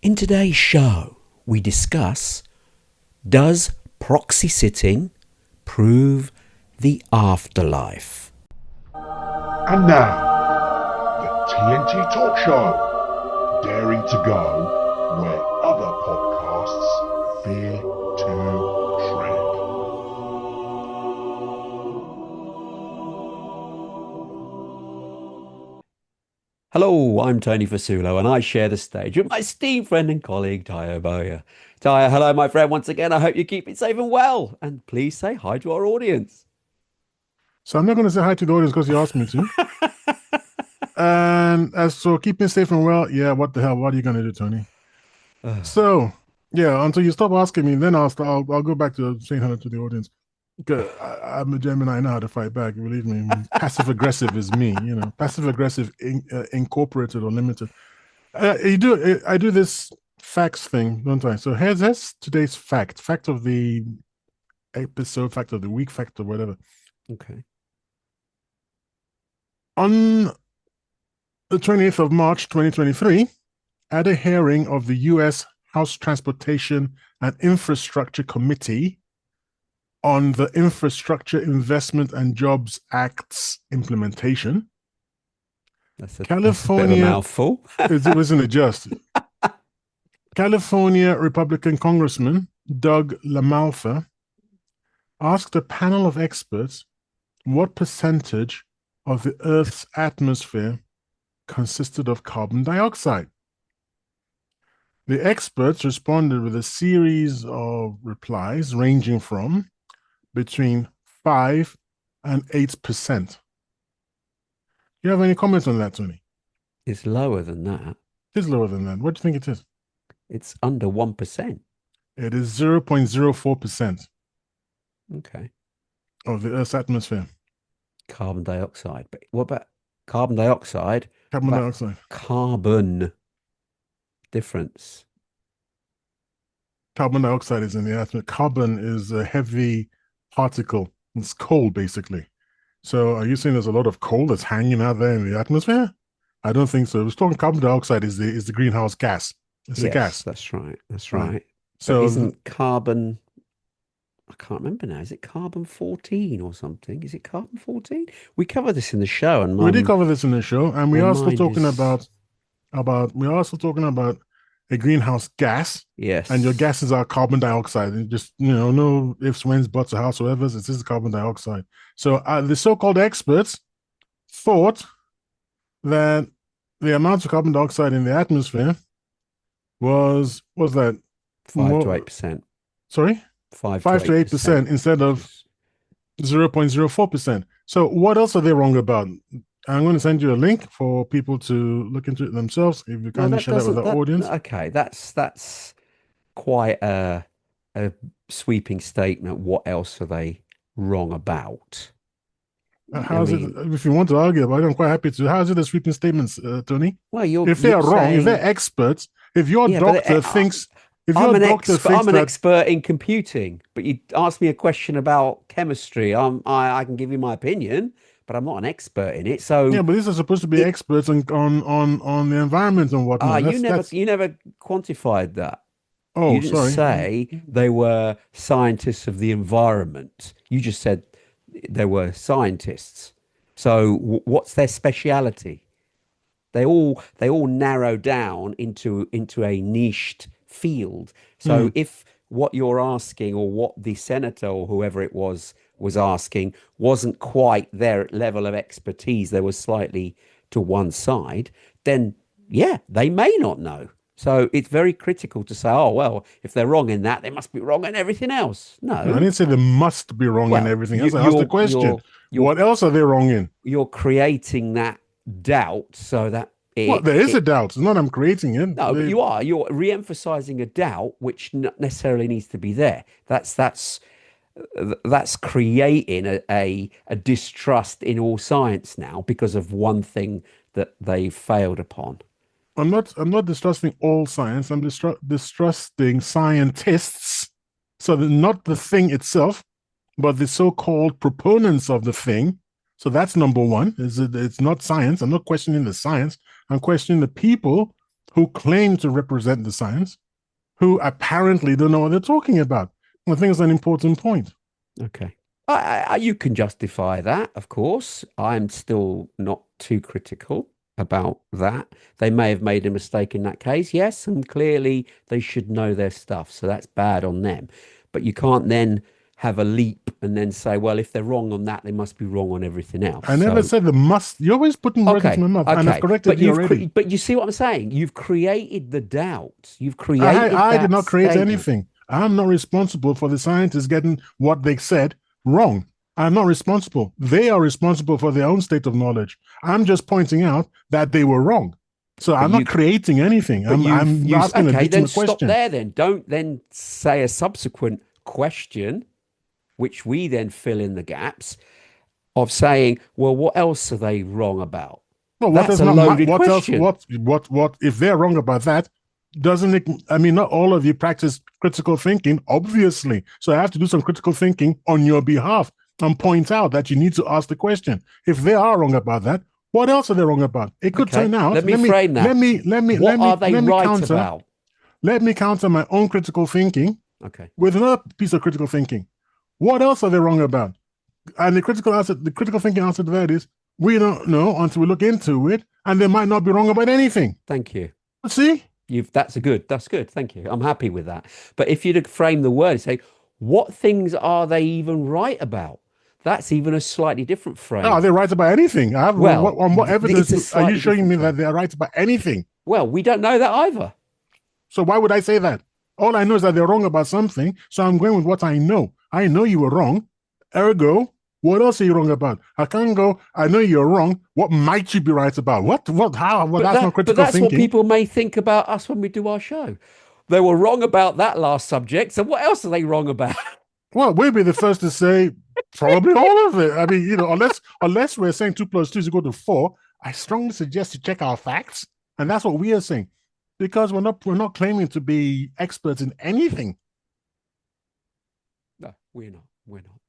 In today's show, we discuss, does proxy sitting prove the afterlife? And now, the TNT Talk Show, daring to go where other podcasts fear to tread. Hello, I'm Tony Fasulo, and I share the stage with my esteemed friend and colleague, Taya Boya. Taya, hello, my friend, once again. I hope you keep it safe and well. And please say hi to our audience. So I'm not going to say hi to the audience because you asked me to. And as for keeping safe and well, yeah, what the hell? What are you going to do, Tony? So, yeah, until you stop asking me, then I'll go back to saying hello to the audience. I'm a Gemini, I know how to fight back. Believe me, passive aggressive is me. Passive aggressive, incorporated or limited. I do this facts thing, don't I? So here's today's fact of the episode, fact of the week, fact or whatever. Okay. On the 20th of March, 2023, at a hearing of the U.S. House Transportation and Infrastructure Committee on the Infrastructure Investment and Jobs Act's implementation, That's a California, bit of a mouthful. it wasn't adjusted. California Republican Congressman Doug LaMalfa asked a panel of experts what percentage of the Earth's atmosphere consisted of carbon dioxide. The experts responded with a series of replies ranging from between 5 and 8%. You have any comments on that, Tony? It's lower than that. It is lower than that. What do you think it is? It's under 1%. It is 0.04% Okay. of the Earth's atmosphere. Carbon dioxide. But what about carbon dioxide? Carbon About dioxide. Carbon difference. Carbon dioxide is in the atmosphere. Carbon is a heavy particle. It's coal, basically. So are you saying there's a lot of coal that's hanging out there in the atmosphere? I don't think so. We're talking carbon dioxide is the greenhouse gas. It's a gas. That's right. That's Right. right. So But isn't carbon, I can't remember now. Is it carbon 14 or something? Is it carbon 14? We covered this in the show, and we did cover this in the show, and we my are still mind talking is- about we are also talking about a greenhouse gas, yes. and your gases are carbon dioxide. And just no ifs, whens, buts, or howsoever's. It is carbon dioxide. So the so-called experts thought that the amount of carbon dioxide in the atmosphere was that 5 to 8%. Sorry, 5 to 8% instead of 0.04%. So what else are they wrong about? I'm going to send you a link for people to look into it themselves. If you kindly share that with the audience. Okay, that's quite a sweeping statement. What else are they wrong about? How's it? If you want to argue about it, I'm quite happy to. How is it a sweeping statement, Tony? Well, if they're wrong, if they're experts, if your doctor thinks, I'm an expert in computing, but you ask me a question about chemistry, I can give you my opinion, but I'm not an expert in it. So yeah, but these are supposed to be experts on the environment and whatnot. You never quantified that. Oh, you didn't sorry. say they were scientists of the environment. You just said they were scientists. So what's their speciality? They all narrow down into a niched field. So if what you're asking, or what the senator or whoever it was asking, wasn't quite their level of expertise, they were slightly to one side, then yeah, they may not know. So it's very critical to say, oh, well, if they're wrong in that, they must be wrong in everything else. No, I didn't say they must be wrong in everything else. I asked the question, what else are they wrong in? You're creating that doubt so that there is a doubt. It's not I'm creating it. No, but you are. You're re-emphasizing a doubt which not necessarily needs to be there. That's creating a distrust in all science now because of one thing that they failed upon. I'm not distrusting all science. I'm distrusting scientists. So not the thing itself, but the so-called proponents of the thing. So that's number one. It's not science. I'm not questioning the science. I'm questioning the people who claim to represent the science, who apparently don't know what they're talking about. I think it's an important point. Okay. You can justify that, of course. I'm still not too critical about that. They may have made a mistake in that case, yes, and clearly they should know their stuff. So that's bad on them. But you can't then have a leap and then say, well, if they're wrong on that, they must be wrong on everything else. I never So, said the must. You're always putting words into okay, my mouth, and I've okay. corrected you already. But you see what I'm saying? You've created the doubt. You've created I did that not create statement. anything. I'm not responsible for the scientists getting what they said wrong. I'm not responsible. They are responsible for their own state of knowledge. I'm just pointing out that they were wrong. So I'm not creating anything. I'm asking a legitimate stop question. there then. Don't then say a subsequent question, which we then fill in the gaps of saying, well, what else are they wrong about? Well, That's a loaded question. What if they're wrong about that? Doesn't it? I mean, not all of you practice critical thinking, obviously. So I have to do some critical thinking on your behalf and point out that you need to ask the question. If they are wrong about that, what else are they wrong about? It could turn out. Let me frame that. What are they right about? Let me counter my own critical thinking. Okay. With another piece of critical thinking. What else are they wrong about? And the critical thinking answer to that is we don't know until we look into it, and they might not be wrong about anything. Thank you. See? That's good. Thank you. I'm happy with that. But if you'd frame the word and say, what things are they even right about? That's even a slightly different frame. No, they're right about anything. On what evidence are you showing me that they're right about anything? Well, we don't know that either. So why would I say that? All I know is that they're wrong about something, so I'm going with what I know. I know you were wrong. Ergo, what else are you wrong about? I can't go, I know you're wrong. What might you be right about? How? Well, that's not critical thinking. But that's what people may think about us when we do our show. They were wrong about that last subject, so what else are they wrong about? Well, we'll be the first to say probably all of it. I mean, unless we're saying 2 + 2 is equal to 4, I strongly suggest you check our facts. And that's what we are saying. Because we're not claiming to be experts in anything. No, we're not.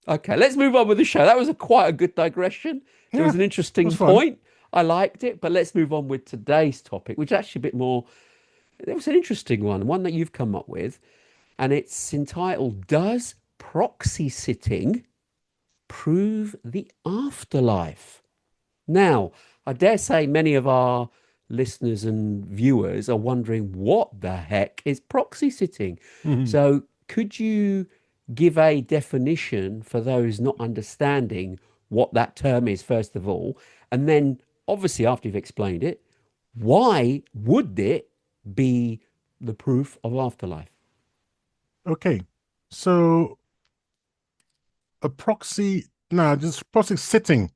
Okay, let's move on with the show. That was quite a good digression. It was an interesting point. I liked it, but let's move on with today's topic, which is actually a bit more. It was an interesting one that you've come up with, and it's entitled "Does Proxy Sitting Prove the Afterlife?" Now, I dare say many of our listeners and viewers are wondering what the heck is proxy sitting. So could you give a definition for those not understanding what that term is, first of all, and then obviously after you've explained it, why would it be the proof of afterlife? Okay, so a proxy, just proxy sitting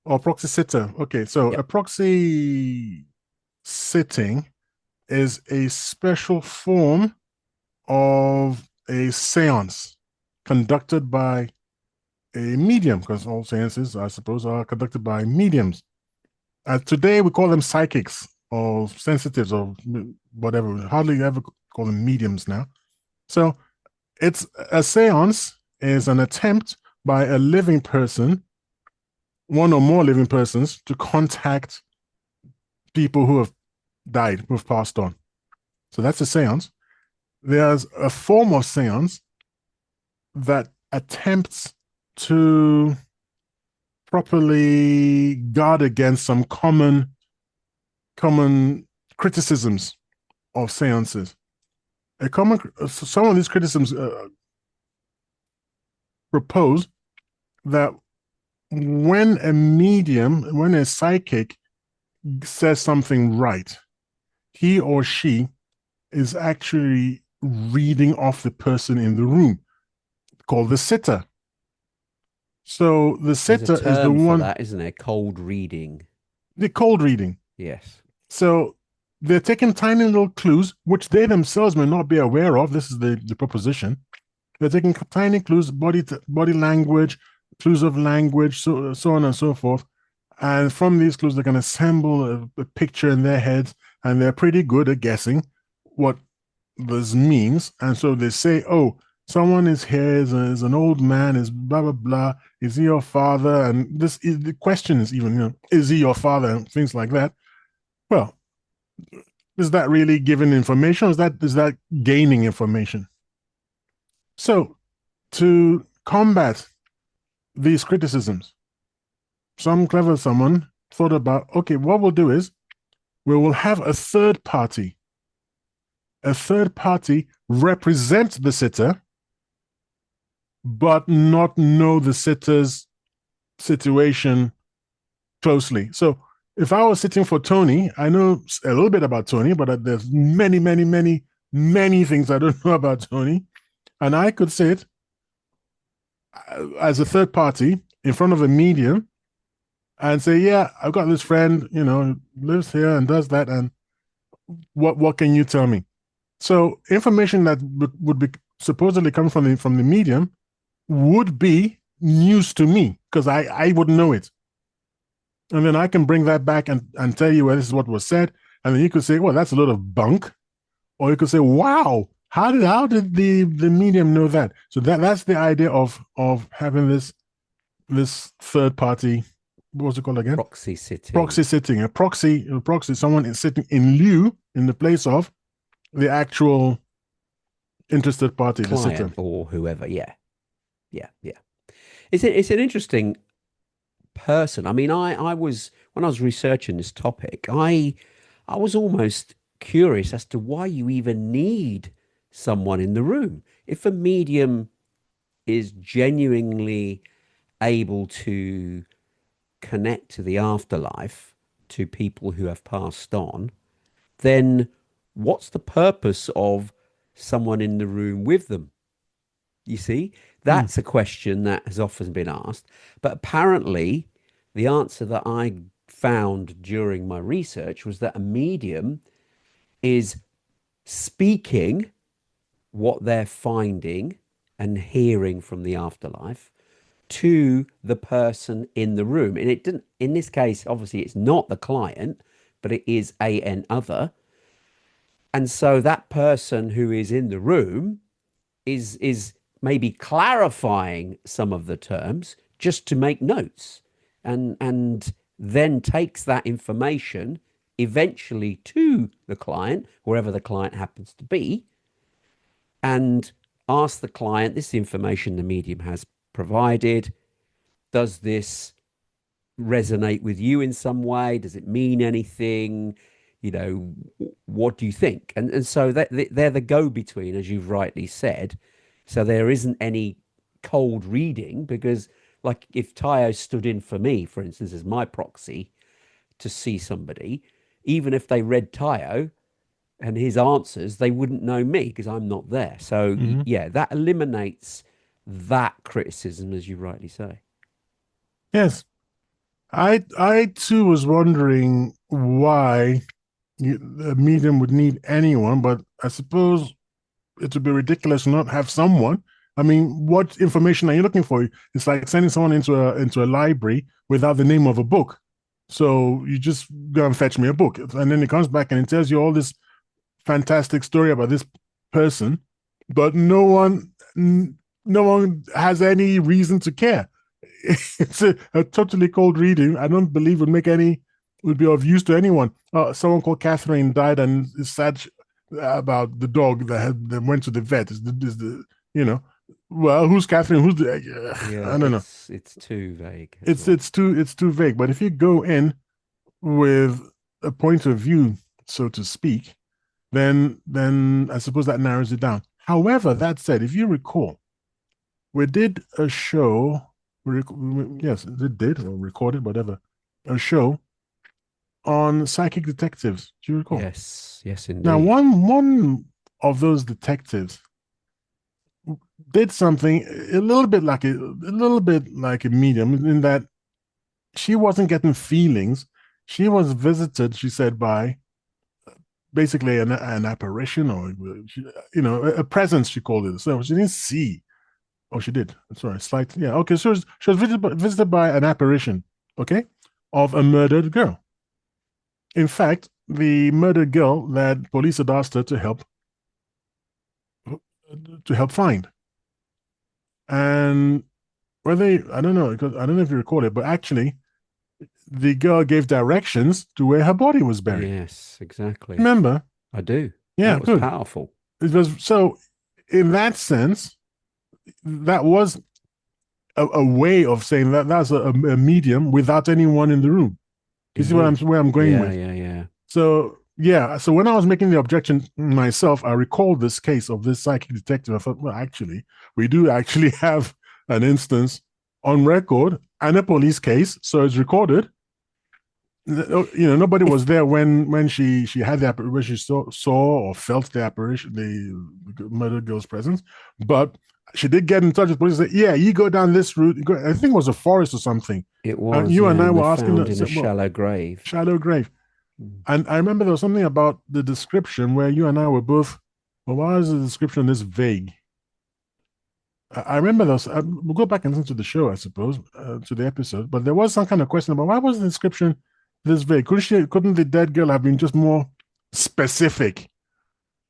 or proxy sitter. Okay, so a proxy sitting is a special form of a seance conducted by a medium, because all seances, I suppose, are conducted by mediums. Today, we call them psychics or sensitives or whatever. We hardly ever call them mediums now. So it's a seance is an attempt by a living person, one or more living persons, to contact people who have died, who have passed on. So that's a seance. There's a form of seance that attempts to properly guard against some common criticisms of seances. Some of these criticisms propose that when a psychic says something right, he or she is actually reading off the person in the room, called the sitter. So the sitter is the one for that, isn't it? Cold reading. The cold reading. Yes. So they're taking tiny little clues, which they themselves may not be aware of. This is the proposition. They're taking tiny clues, body language, clues of language, so on and so forth. And from these clues, they can assemble a picture in their heads, and they're pretty good at guessing what this means. And so they say, oh, someone is here, is an old man, is blah, blah, blah. Is he your father? And the question is even, is he your father? And things like that. Well, Is that really giving information, or is that gaining information? So to combat these criticisms, some clever someone thought about, okay, what we'll do is we will have a third party. A third party represent the sitter, but not know the sitter's situation closely. So if I was sitting for Tony, I know a little bit about Tony, but there's many, many, many, many things I don't know about Tony. And I could sit as a third party in front of a medium and say, yeah, I've got this friend, lives here and does that. And what can you tell me? So information that would be supposedly come from the medium would be news to me because I wouldn't know it. And then I can bring that back and tell you, well, this is what was said. And then you could say, well, that's a lot of bunk. Or you could say, wow, how did the medium know that? So that's the idea of having this third party, what's it called again? Proxy sitting. Proxy sitting. A proxy, someone is sitting in the place of the actual interested party, the sitter. Client or whoever. Yeah. It's an interesting person. I mean, I was, when I was researching this topic, I was almost curious as to why you even need someone in the room. If a medium is genuinely able to connect to the afterlife, to people who have passed on, then what's the purpose of someone in the room with them? You see, that's a question that has often been asked. But apparently, the answer that I found during my research was that a medium is speaking what they're finding and hearing from the afterlife to the person in the room. And it didn't, in this case, obviously, it's not the client, but it is an other. And so that person who is in the room is maybe clarifying some of the terms just to make notes, and then takes that information eventually to the client, wherever the client happens to be, and asks the client, this information the medium has provided, does this resonate with you in some way? Does it mean anything? What do you think? And so they're the go-between, as you've rightly said. So there isn't any cold reading, because like if Tayo stood in for me, for instance, as my proxy to see somebody, even if they read Tayo and his answers, they wouldn't know me because I'm not there. So yeah, that eliminates that criticism, as you rightly say. Yes. I too was wondering why a medium would need anyone, but I suppose it would be ridiculous to not have someone. I mean, what information are you looking for? It's like sending someone into a library without the name of a book. So you just go and fetch me a book, and then it comes back and it tells you all this fantastic story about this person, but no one has any reason to care. It's a totally cold reading. I don't believe would be of use to anyone. Someone called Catherine died and is sad about the dog that went to the vet. Well, who's Catherine? Who's the? I don't know. It's too vague. It's too vague. But if you go in with a point of view, so to speak, then I suppose that narrows it down. However, that said, if you recall, we did a show. Yes, it did, or recorded, whatever, a show on psychic detectives. Do you recall? Yes, indeed. Now, one of those detectives did something a little bit like a medium, in that she wasn't getting feelings. She was visited, she said, by basically an apparition, or a presence, she called it. So she didn't see. Oh, she did. Sorry, slight. Yeah, okay. So she was visited by an apparition, okay, of a murdered girl. In fact, the murdered girl that police had asked her to help find. And I don't know, because I don't know if you recall it, but actually, the girl gave directions to where her body was buried. Yes, exactly. Remember? I do. Yeah, That was good. powerful. It was so. In that sense, that was a way of saying that that's a medium without anyone in the room. You see Indeed. where I'm going with? Yeah. So yeah, so when I was making the objection myself, I recalled this case of this psychic detective. I thought, well, actually, we do actually have an instance on record and a police case, so it's recorded. Nobody If was there when she had the when she saw or felt the apparition, the murdered girl's presence, but she did get in touch with police and say, yeah, you go down this route. I think it was a forest or something. it was, You yeah, and I and were they asking, found in a well, shallow grave. shallow grave. Mm. And I remember there was something about the description where you and I were both, well, why is the description this vague? I remember those. We'll go back and listen to the show, I suppose, to the episode. But there was some kind of question about why was the description this vague? Couldn't the dead girl have been just more specific?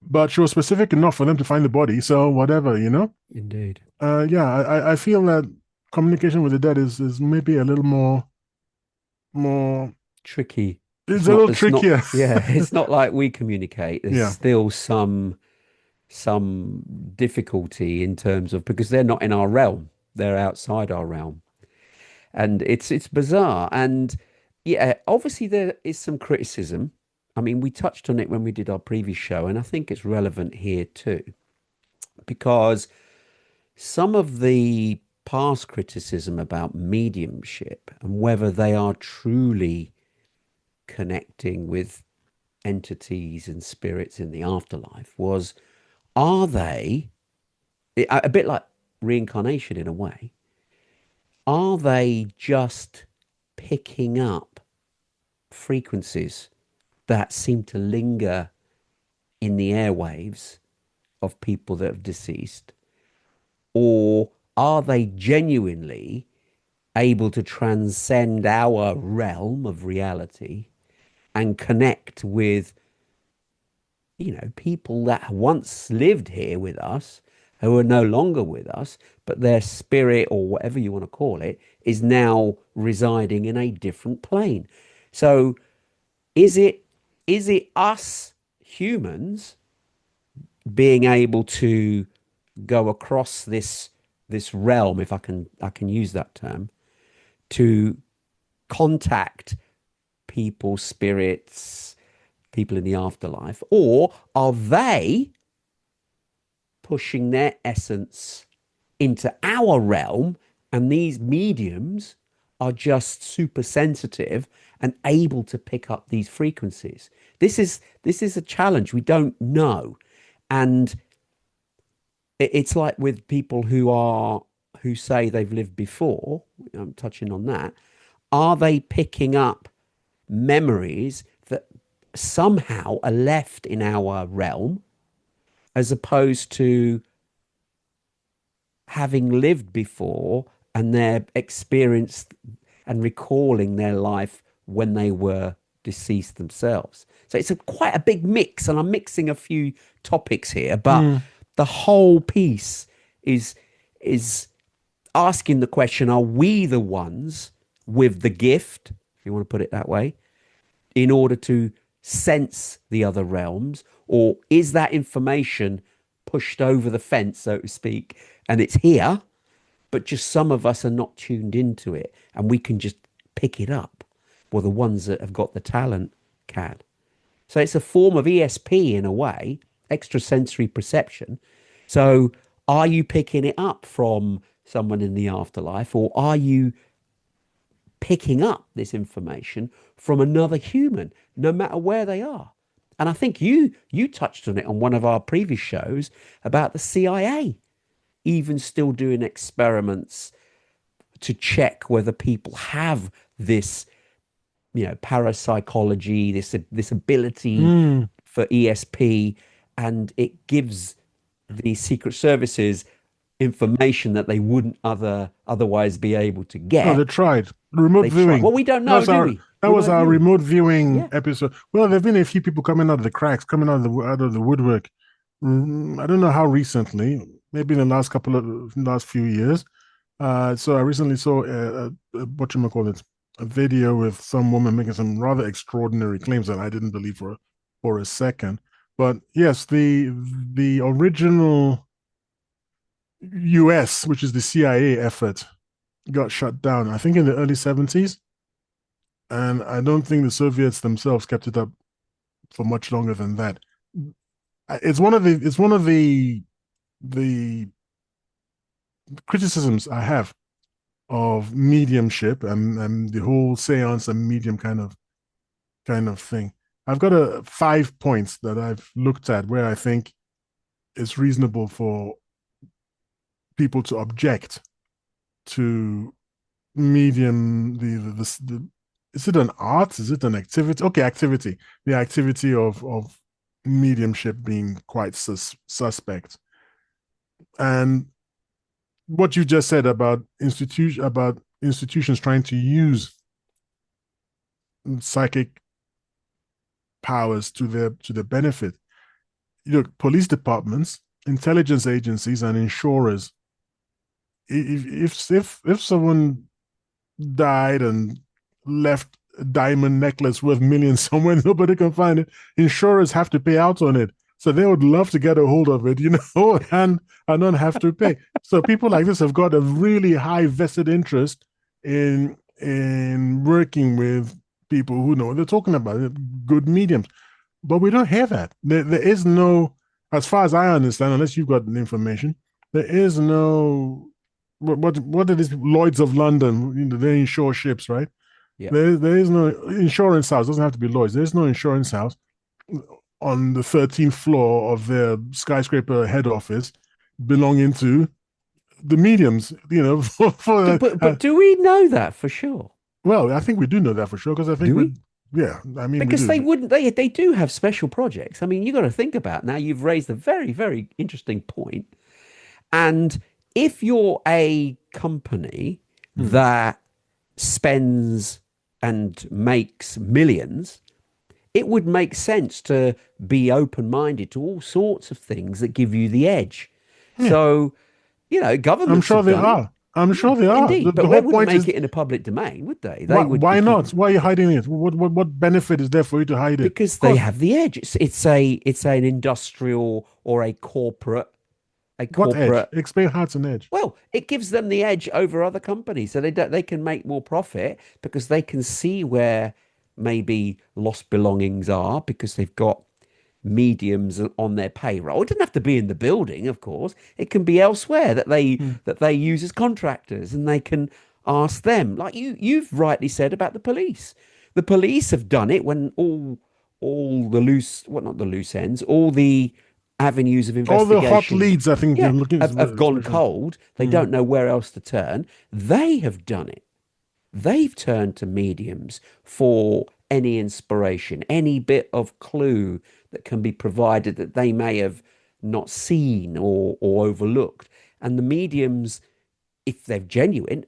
But she was specific enough for them to find the body. So whatever, Indeed. Yeah, I feel that communication with the dead is maybe a little more. Tricky. It's a little It's not, trickier. yeah, it's not like we communicate. There's Yeah. still some difficulty in terms of, because they're not in our realm. They're outside our realm. And it's bizarre. And yeah, obviously there is some criticism. I mean, we touched on it when we did our previous show, and I think it's relevant here too, because some of the past criticism about mediumship and whether they are truly connecting with entities and spirits in the afterlife was, are they a bit like reincarnation in a way? Are they just picking up frequencies that seem to linger in the airwaves of people that have deceased? Or are they genuinely able to transcend our realm of reality and connect with, people that once lived here with us, who are no longer with us, but their spirit, or whatever you want to call it, is now residing in a different plane? So is it us humans being able to go across this realm, if I can use that term, to contact people, spirits, people in the afterlife? Or are they pushing their essence into our realm, and these mediums are just super sensitive and able to pick up these frequencies? This is a challenge. We don't know. And it's like with people who say they've lived before, I'm touching on that. Are they picking up memories that somehow are left in our realm, as opposed to having lived before and they're experienced and recalling their life when they were deceased themselves? So it's quite a big mix, and I'm mixing a few topics here, but Mm. the whole piece is asking the question: are we the ones with the gift, if you want to put it that way, in order to sense the other realms? Or is that information pushed over the fence, so to speak, and it's here, but just some of us are not tuned into it and we can just pick it up? Well, the ones that have got the talent can. So it's a form of ESP in a way, extrasensory perception. So are you picking it up from someone in the afterlife, or are you picking up this information from another human, no matter where they are? And I think you touched on it on one of our previous shows about the CIA even still doing experiments to check whether people have this, parapsychology, this ability Mm. for ESP, and it gives the secret services information that they wouldn't otherwise be able to Oh, they get. tried remote They try. viewing. Well, we don't That know, was do our we? that was Remote our viewing. remote viewing Yeah. episode. Well, there've been a few people coming out of the cracks, coming out of the woodwork. I don't know how recently. Maybe in the last few years. So I recently saw what you call it, a video with some woman making some rather extraordinary claims that I didn't believe for a second. But yes, the original US, which is the CIA effort, got shut down, I think in the early 70s. And I don't think the Soviets themselves kept it up for much longer than that. It's one of the criticisms I have of mediumship and the whole seance and medium kind of thing. I've got 5 points that I've looked at where I think it's reasonable for people to object to medium the is it an art, is it an activity? Okay, activity, the activity of mediumship being quite suspect. And what you just said about institutions trying to use psychic powers to their benefit. Police departments, intelligence agencies, and insurers. If someone died and left a diamond necklace worth millions somewhere, nobody can find it, insurers have to pay out on it. So they would love to get a hold of it, and not have to pay. So people like this have got a really high vested interest in working with people who know what they're talking about, good mediums. But we don't hear that. There is no, as far as I understand, unless you've got the information, there is no what it is, Lloyd's of London, they insure ships, right? Yeah. There is no insurance house. It doesn't have to be Lloyd's. There's no insurance house on the 13th floor of their skyscraper head office belonging to the mediums, But do we know that for sure? well, I think we do know that for sure because I think Do we? yeah, I mean, we Because they do. wouldn't, they do have special projects. I mean, you got to think about now, you've raised a very, very interesting point. And if you're a company Hmm. that spends and makes millions, it would make sense to be open-minded to all sorts of things that give you the edge. Yeah, So, I'm governments sure have they done it. are. I'm Yeah, sure they are. The, indeed, the but they whole wouldn't point make is it in a public domain, would they? They why would be why keep not? Why are you hiding it? What benefit is there for you to hide it? because Of they course, have the edge. It's an industrial or a what edge? corporate. Explain how it's an edge. Well, it gives them the edge over other companies, so they can make more profit because they can see where maybe lost belongings are because they've got mediums on their payroll. It doesn't have to be in the building, of course. It can be elsewhere Hmm. that they use as contractors, and they can ask them, like you've rightly said about the police. The police have done it when all the loose, well, not the loose ends, all the avenues of All the hot investigation, leads, I think you're yeah, looking at have gone expression. cold. They Hmm. don't know where else to turn. They have done it. They've turned to mediums for any inspiration, any bit of clue that can be provided that they may have not seen or overlooked. And the mediums, if they're genuine,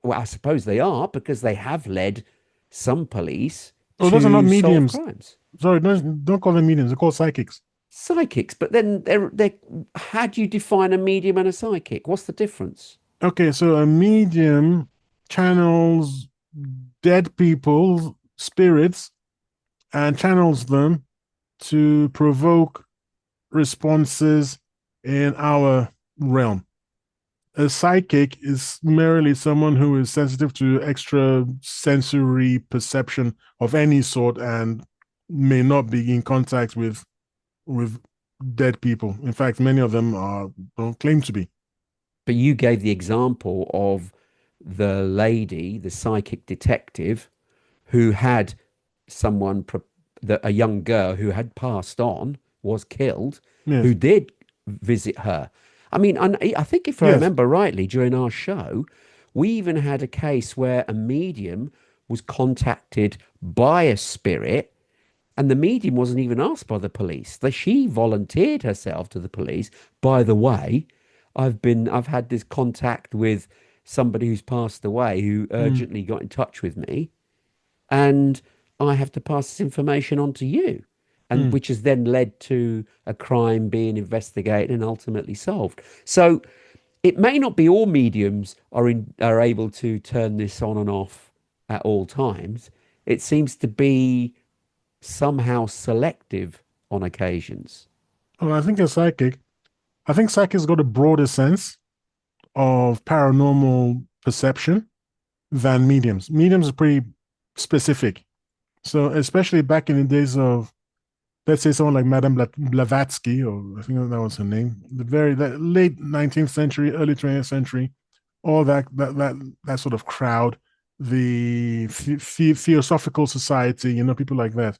well, I suppose they are because they have led some police Oh, those are not to solve mediums. crimes. Sorry, don't call them mediums. They're called psychics. Psychics, but then they're how do you define a medium and a psychic? What's the difference? Okay, so a medium channels dead people's spirits and channels them to provoke responses in our realm. A psychic is merely someone who is sensitive to extra sensory perception of any sort and may not be in contact with dead people. In fact, many of them don't claim to be. But you gave the example of the lady, the psychic detective, who had someone, a young girl who had passed on, was killed, who Yes, did visit her. I mean, I think if I yes. remember rightly, during our show, we even had a case where a medium was contacted by a spirit, and the medium wasn't even asked by the police. She volunteered herself to the police. By the way, I've had this contact with somebody who's passed away who Mm, urgently got in touch with me, and I have to pass this information on to you, and mm. which has then led to a crime being investigated and ultimately solved. So it may not be all mediums are able to turn this on and off at all times. It seems to be somehow selective on occasions. Well, I think psychic's got a broader sense of paranormal perception than mediums. Mediums are pretty specific. So, especially back in the days of, let's say, someone like Madame Blavatsky, or I think that was her name, that late 19th century, early 20th century, all that sort of crowd, the Theosophical Society, people like that.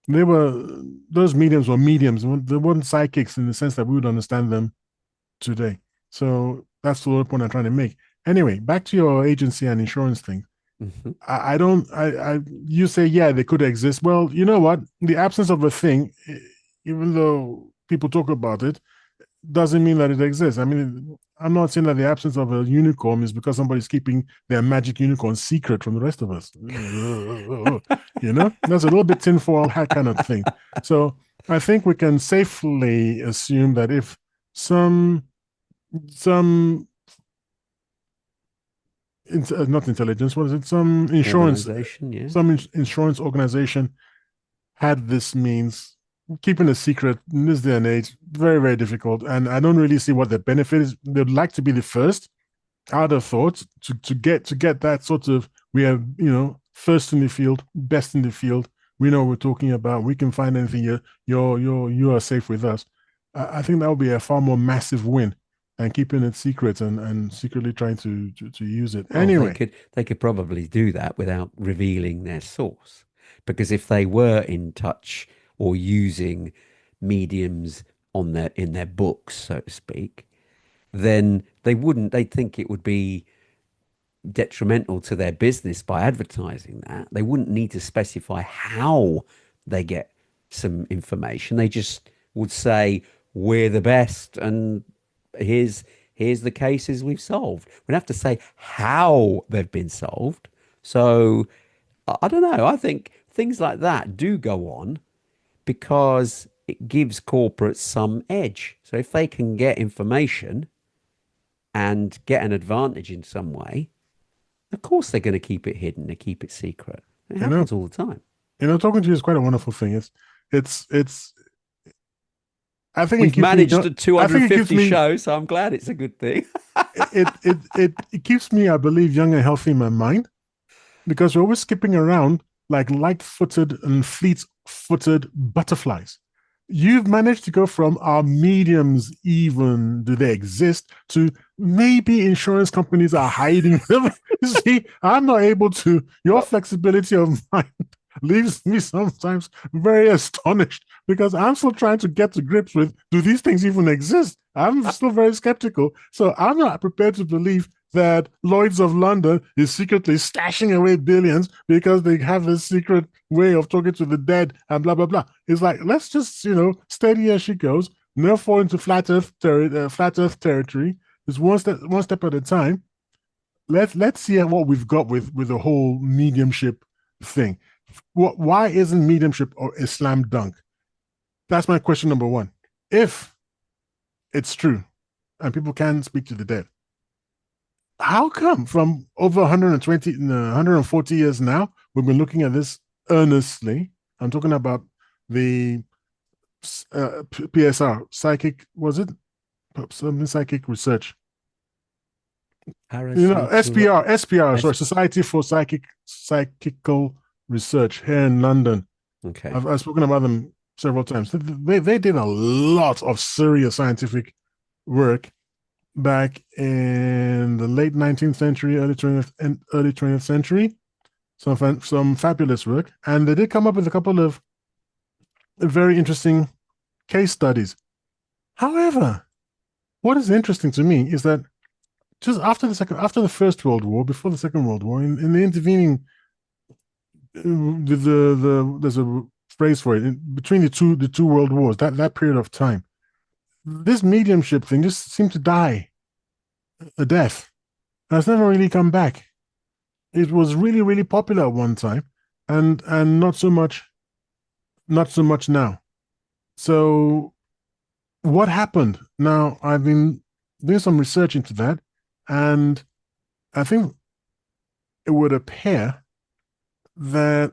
Those mediums were mediums. They weren't psychics in the sense that we would understand them today. So that's the point I'm trying to make. Anyway, back to your agency and insurance thing. Mm-hmm. I don't. You say, yeah, they could exist. Well, you know what? The absence of a thing, even though people talk about it, doesn't mean that it exists. I mean, I'm not saying that the absence of a unicorn is because somebody's keeping their magic unicorn secret from the rest of us. That's a little bit tinfoil hat kind of thing. So I think we can safely assume that if some not intelligence, what is it? Some insurance Organization, yeah. some insurance organization had this means. Keeping a secret in this day and age, very, very difficult. And I don't really see what the benefit is. They'd like to be the first, I'd have thought, to get that sort of, we have, first in the field, best in the field. We know what we're talking about. We can find anything. You are safe with us. I think that would be a far more massive win than keeping it secret and secretly trying to use it. Well, anyway, they could probably do that without revealing their source, because if they were in touch or using mediums in their books, so to speak, then they'd think it would be detrimental to their business by advertising that. They wouldn't need to specify how they get some information. They just would say, we're the best, and here's the cases we've solved. We'd have to say how they've been solved. So I don't know. I think things like that do go on because it gives corporates some edge. So if they can get information and get an advantage in some way, of course they're going to keep it hidden, they keep it secret. It happens all the time. Talking to you is quite a wonderful thing. It's I think We've managed 250 me, shows, so I'm glad it's a good thing. it keeps me, I believe, young and healthy in my mind, because we're always skipping around like light-footed and fleet-footed butterflies. You've managed to go from our mediums, even do they exist, to maybe insurance companies are hiding them. You see, I'm not able to. Your flexibility of mind leaves me sometimes very astonished, because I'm still trying to get to grips with, do these things even exist? I'm still very skeptical. So I'm not prepared to believe that Lloyd's of London is secretly stashing away billions because they have this secret way of talking to the dead and blah, blah, blah. It's like, let's just, steady as she goes, never fall into flat earth territory. It's one step at a time. Let's see what we've got with the whole mediumship thing. Why isn't mediumship or a slam dunk? That's my question number one. If it's true and people can speak to the dead, how come from over 140 years now, we've been looking at this earnestly? I'm talking about the PSR, psychic research. SPR, sorry, Society for Psychical Research here in London. Okay. I've spoken about them several times. They did a lot of serious scientific work back in the late 19th century, early 20th century. Some fabulous work. And they did come up with a couple of very interesting case studies. However, what is interesting to me is that just after the First World War, before the Second World War, in the intervening, there's a phrase for it, between the two world wars, that period of time, this mediumship thing just seemed to die a death. And it's never really come back. It was really, really popular at one time, and not so much now. So what happened? Now, I've been doing some research into that, and I think it would appear that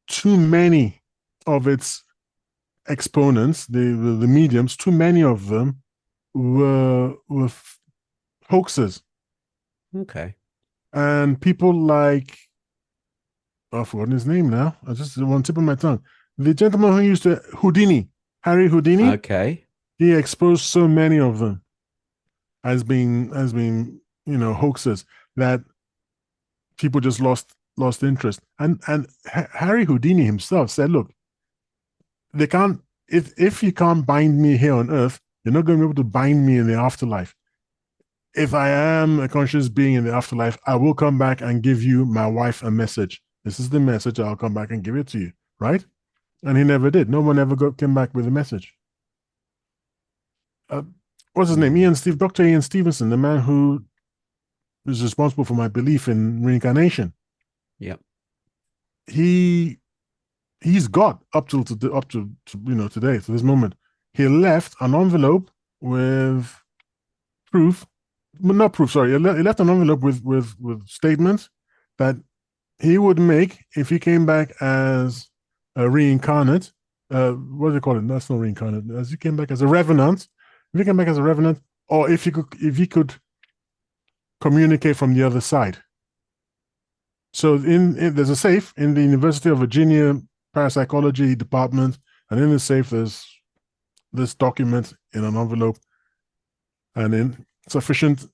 too many of its exponents, the mediums, too many of them were hoaxes, Okay. and people like, I've forgotten his name now. I just one tip of my tongue. The gentleman who used to Houdini, Harry Houdini, Okay. he exposed so many of them as being hoaxes that people just lost interest. And Harry Houdini himself said, "Look, they can't if you can't bind me here on Earth, you're not going to be able to bind me in the afterlife. If I am a conscious being in the afterlife, I will come back and give you, my wife, a message. This is the message. I'll come back and give it to you, right?" And he never did. No one ever came back with a message. Uh, what's his name? Mm. Dr. Ian Stevenson, the man who is responsible for my belief in reincarnation. Yep. He he's got up to today, to this moment. He left an envelope with proof, not proof. Sorry, he left an envelope with statements that he would make if he came back as a reincarnate. What do they call it? That's not reincarnate. As he came back as a revenant, if he came back as a revenant, or if he could communicate from the other side. So there's a safe in the University of Virginia parapsychology department, and in the safe there's this document in an envelope, and in sufficient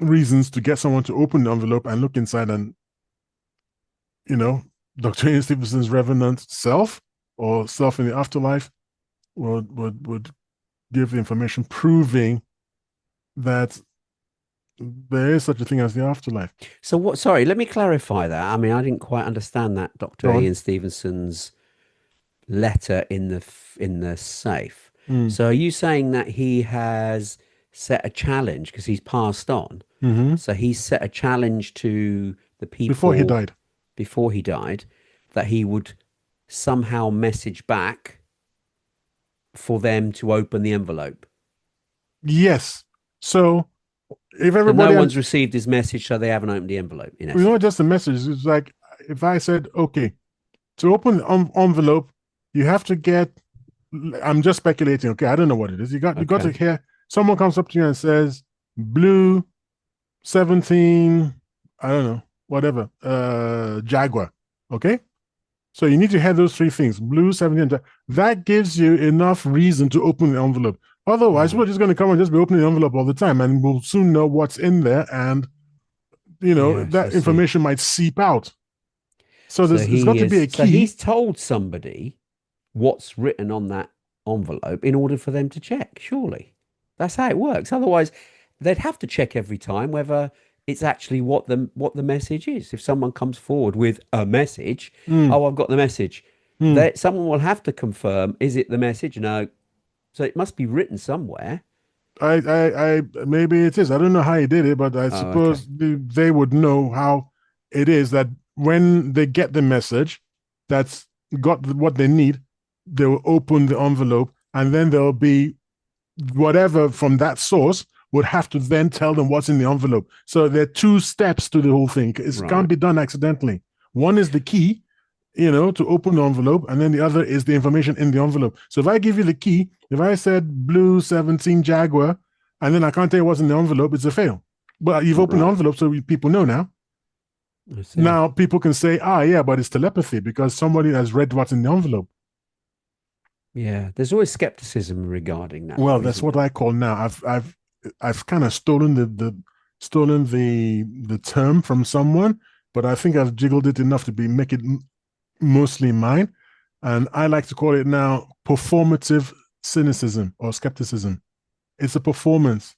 reasons to get someone to open the envelope and look inside, and Dr. Ian Stevenson's revenant self or self in the afterlife would give the information proving that there is such a thing as the afterlife. So what? Sorry, let me clarify that. I mean, I didn't quite understand that Dr. Go on. Ian Stevenson's letter in the safe. Mm. So are you saying that he has set a challenge because he's passed on? Mm-hmm. So he set a challenge to the Before he people died. before he died that he would somehow message back for them to open the envelope. Yes. So if So no everybody has, one's received his message, so they haven't opened the envelope, in not essence. just a message, it's like if I said, okay, to open the envelope, you have to get. I'm just speculating. Okay, I don't know what it is. You got to Okay. hear someone comes up to you and says, "Blue 17, I don't know, whatever, Jaguar." Okay, so you need to hear those three things: blue 17. That gives you enough reason to open the envelope. Otherwise, we're Right. just going to come and just be opening the envelope all the time, and we'll soon know what's in there, and Yes, I that see. information might seep out. So there's got to be a So key. he's told somebody what's written on that envelope in order for them to check, surely. That's how it works. Otherwise, they'd have to check every time whether it's actually what the message is. If someone comes forward with a message, Mm, oh, I've got the message. mm. That someone will have to confirm, is it the message? No. So it must be written somewhere. I maybe it is. I don't know how he did it, but I Oh, okay. suppose they would know how it is that when they get the message that's got what they need, they will open the envelope, and then there'll be whatever from that source would have to then tell them what's in the envelope. So there are two steps to the whole thing. It can't Right. be done accidentally. One is the key, to open the envelope, and then the other is the information in the envelope. So if I give you the key, if I said blue 17 Jaguar, and then I can't tell you what's in the envelope, it's a fail. But you've opened the Right. envelope, so people know now. I see. Now people can say, yeah, but it's telepathy because somebody has read what's in the envelope. Yeah. There's always skepticism regarding that, Well, though, that's isn't what there? I call now. I've kind of stolen the term from someone, but I think I've jiggled it enough to make it mostly mine. And I like to call it now performative cynicism or skepticism. It's a performance.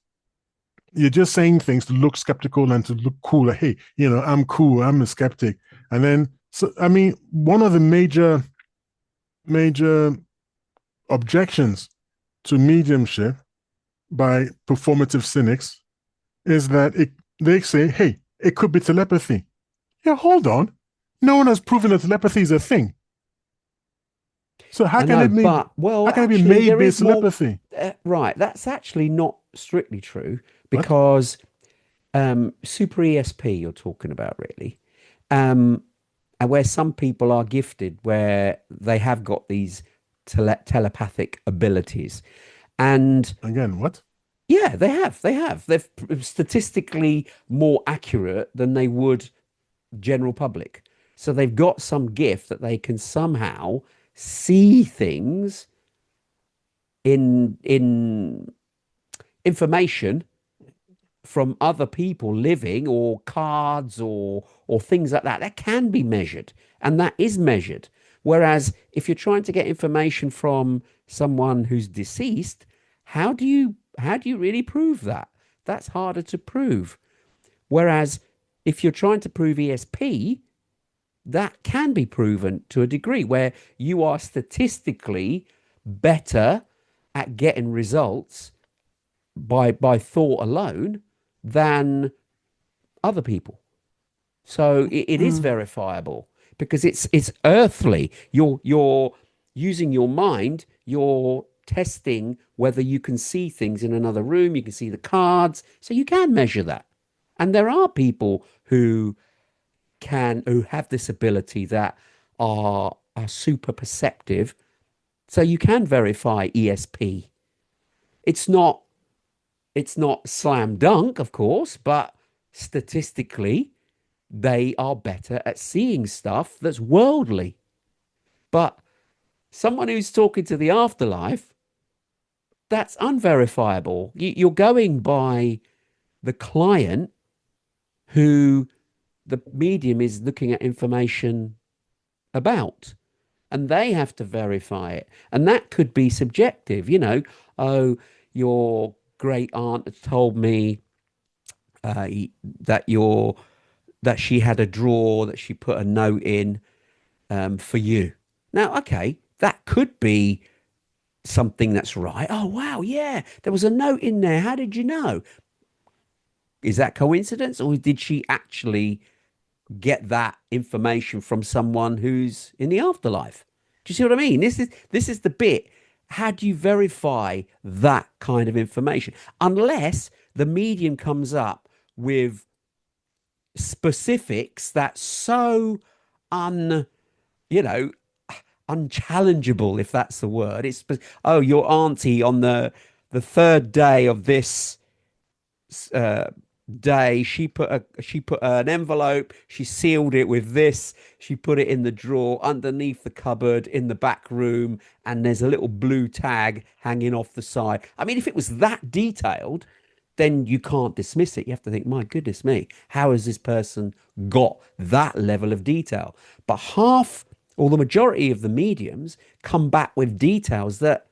You're just saying things to look skeptical and to look cool. Like, hey, I'm cool. I'm a skeptic. And then, so I mean, one of the major objections to mediumship by performative cynics is that they say, hey, it could be telepathy. Yeah, hold on. No one has proven that telepathy is a thing. So I know, but well, how can it be actually, made there by is more. telepathy? Right, that's actually not strictly true What? because super ESP you're talking about really. Um, and where some people are gifted, where they have got these telepathic abilities. And Again, what? yeah, they're statistically more accurate than they would general public. So they've got some gift that they can somehow see things in information from other people living, or cards, or things like that can be measured, and that is measured. Whereas if you're trying to get information from someone who's deceased, how do you really prove that? That's harder to prove. Whereas if you're trying to prove ESP, that can be proven to a degree, where you are statistically better at getting results by thought alone than other people. So it is Mm, verifiable because it's earthly. You're using your mind. You're testing whether you can see things in another room. You can see the cards, so you can measure that. And there are people who have this ability that are super perceptive. So you can verify ESP. It's not it's not slam dunk, of course, but statistically, they are better at seeing stuff that's worldly. But someone who's talking to the afterlife, that's unverifiable. You're going by the client who the medium is looking at information about, and they have to verify it. And that could be subjective, oh, your great aunt told me uh, that your that she had a drawer that she put a note in for you. Now, okay, that could be something that's right. Oh, wow, yeah, there was a note in there. How did you know? Is that coincidence, or did she actually get that information from someone who's in the afterlife? Do you see what I mean? This is the bit. How do you verify that kind of information? Unless the medium comes up with specifics that's so un you know unchallengeable, if that's the word. Oh, your auntie on the third day of this uh day, she put an envelope, she sealed it with this, she put it in the drawer underneath the cupboard in the back room, and there's a little blue tag hanging off the side. I mean, if it was that detailed, then you can't dismiss it. You have to think, my goodness me, how has this person got that level of detail? But half or the majority of the mediums come back with details that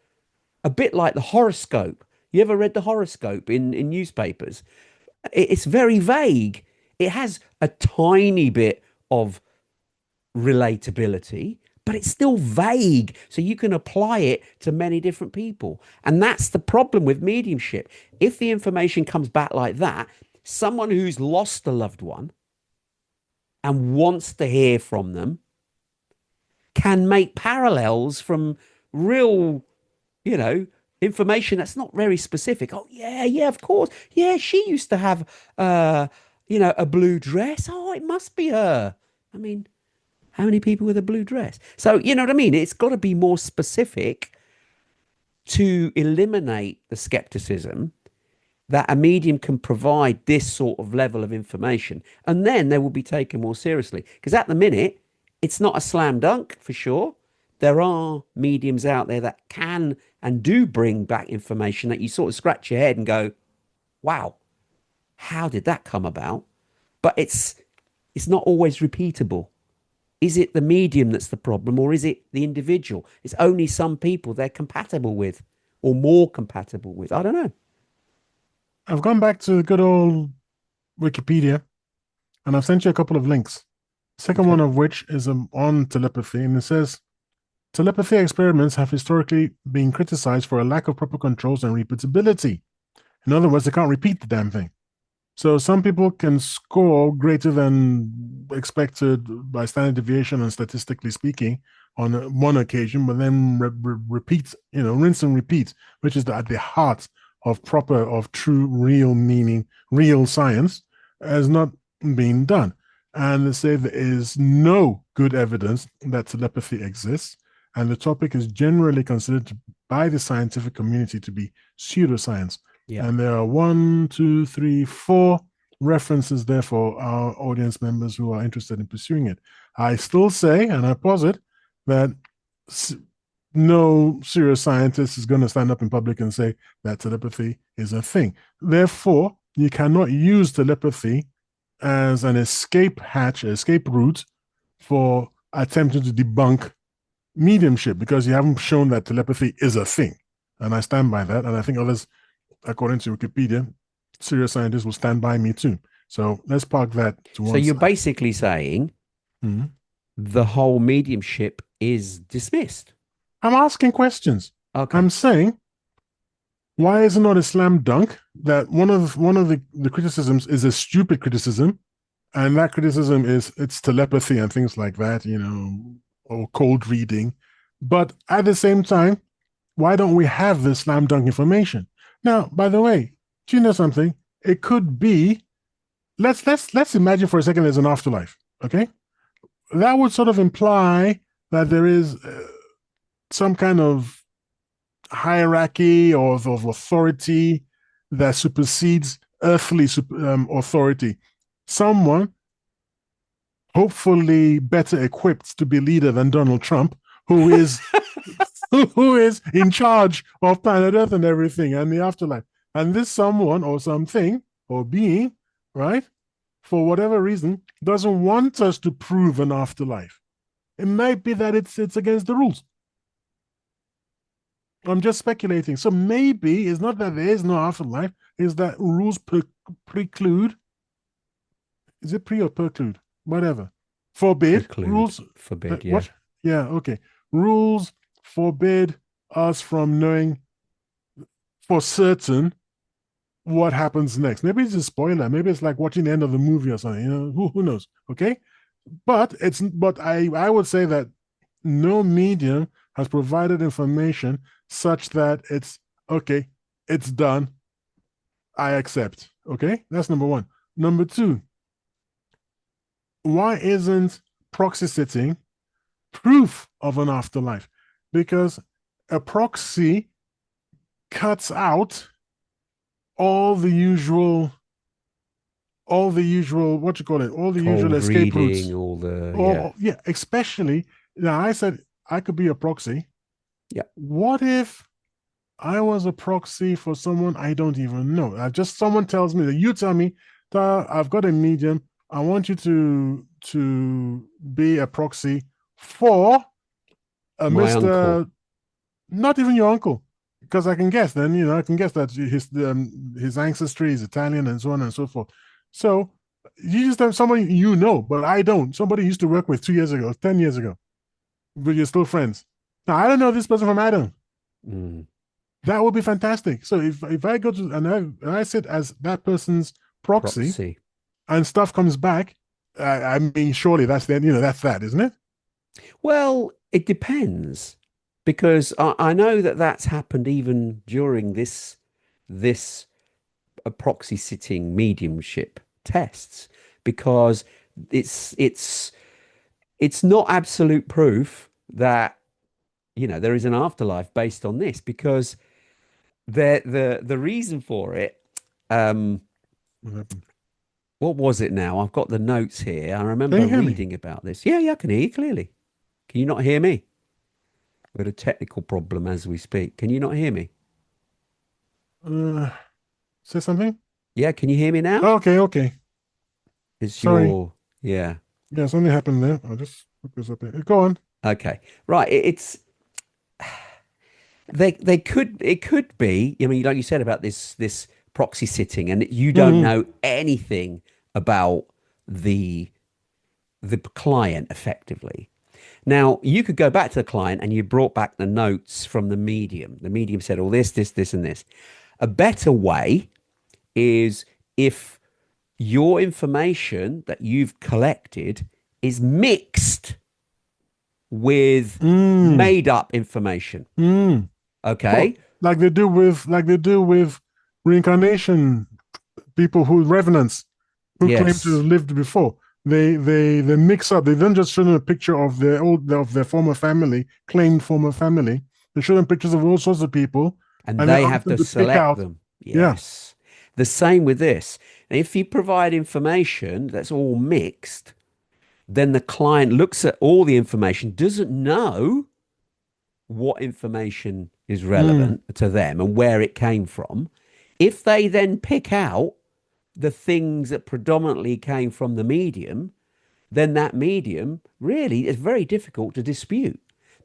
a bit like the horoscope. You ever read the horoscope in newspapers? It's very vague. It has a tiny bit of relatability, but it's still vague. So you can apply it to many different people. And that's the problem with mediumship. If the information comes back like that, someone who's lost a loved one and wants to hear from them can make parallels from real, you know, information that's not very specific. Oh, yeah, yeah, of course. Yeah, she used to have, a blue dress. Oh, it must be her. I mean, how many people with a blue dress? So, you know what I mean? It's got to be more specific to eliminate the skepticism that a medium can provide this sort of level of information. And then they will be taken more seriously. Because at the minute, it's not a slam dunk for sure. There are mediums out there that can and do bring back information that you sort of scratch your head and go, wow, how did that come about? But it's not always repeatable. Is it the medium that's the problem, or is it the individual? It's only some people they're compatible with, or more compatible with. I don't know. I've gone back to good old Wikipedia and I've sent you a couple of links. Second Okay. one of which is on telepathy, and it says telepathy experiments have historically been criticized for a lack of proper controls and repeatability. In other words, they can't repeat the damn thing. So some people can score greater than expected by standard deviation and statistically speaking on one occasion, but then repeat, rinse and repeat, which is at the heart of true, real meaning, real science, has not been done. and they say there is no good evidence that telepathy exists, and the topic is generally considered by the scientific community to be pseudoscience. Yeah. And there are 1, 2, 3, 4 references there for our audience members who are interested in pursuing it. I still say, and I posit, that no serious scientist is going to stand up in public and say that telepathy is a thing. Therefore, you cannot use telepathy as an escape hatch, escape route for attempting to debunk mediumship, because you haven't shown that telepathy is a thing. And I stand by that. And I think others, according to Wikipedia, serious scientists will stand by me too. So let's park that to one So you're side. basically saying the whole mediumship is dismissed. I'm asking questions. Okay. I'm saying, why is it not a slam dunk that one of the criticisms is a stupid criticism, and that criticism is it's telepathy and things like that, or cold reading. But at the same time, why don't we have the slam dunk information? Now, by the way, do you know something? It could be, let's imagine for a second there's an afterlife, okay? That would sort of imply that there is some kind of hierarchy or of authority that supersedes earthly authority. Someone hopefully better equipped to be leader than Donald Trump, who is who is in charge of planet Earth and everything and the afterlife. And this someone or something or being, right, for whatever reason, doesn't want us to prove an afterlife. It might be that it's against the rules. I'm just speculating. So maybe it's not that there is no afterlife, it's that rules preclude. Is it pre or preclude? Whatever. Forbid. Preclude. Rules Forbid, yeah. What? Yeah, okay. Rules forbid us from knowing for certain what happens next. Maybe it's a spoiler. Maybe it's like watching the end of the movie or something. Who knows? Okay. But I would say that no medium has provided information such that it's okay, it's done, I accept. Okay, that's number one. Number two, why isn't proxy sitting proof of an afterlife? Because a proxy cuts out all the usual what you call it, all the Cold usual escape reading, routes. Yeah, especially now. I said I could be a proxy. Yeah. What if I was a proxy for someone I don't even know? Someone tells me that you tell me that I've got a medium. I want you to be a proxy for a My Mr. uncle. Not even your uncle, because I can guess. Then I can guess that his ancestry is Italian and so on and so forth. So you just have somebody but I don't. Somebody you used to work with 2 years ago, 10 years ago, but you're still friends. Now I don't know this person from Adam. That would be fantastic. So if I go to and I sit as that person's proxy. And stuff comes back, I mean, surely that's that's that, isn't it? Well, it depends, because I know that that's happened even during this proxy sitting mediumship tests, because it's not absolute proof that there is an afterlife based on this, because the reason for it, what was it now? I've got the notes here. I remember reading about this. Yeah, I can hear you clearly. Can you not hear me? We've got a technical problem as we speak. Can you not hear me? Say something? Yeah, can you hear me now? Okay. Sorry. Yeah, something happened there. I'll just put this up here. Go on. Okay. Right. It could be, I mean, like you said about this proxy sitting, and you don't know anything about the client effectively. Now, you could go back to the client and you brought back the notes from the medium. The medium said all this, and this. A better way is if your information that you've collected is mixed with made up information. Okay. Like they do with reincarnation people, revenants who claim to have lived before. they mix up. They don't just show them a picture of their former family, claimed former family. They show them pictures of all sorts of people, And and they they ask have them to to pick select out. them. Yeah. Yes. The same with this. If you provide information that's all mixed, then the client looks at all the information, doesn't know what information is Mm. relevant to them and where it came from. If they then pick out the things that predominantly came from the medium, then that medium really is very difficult to dispute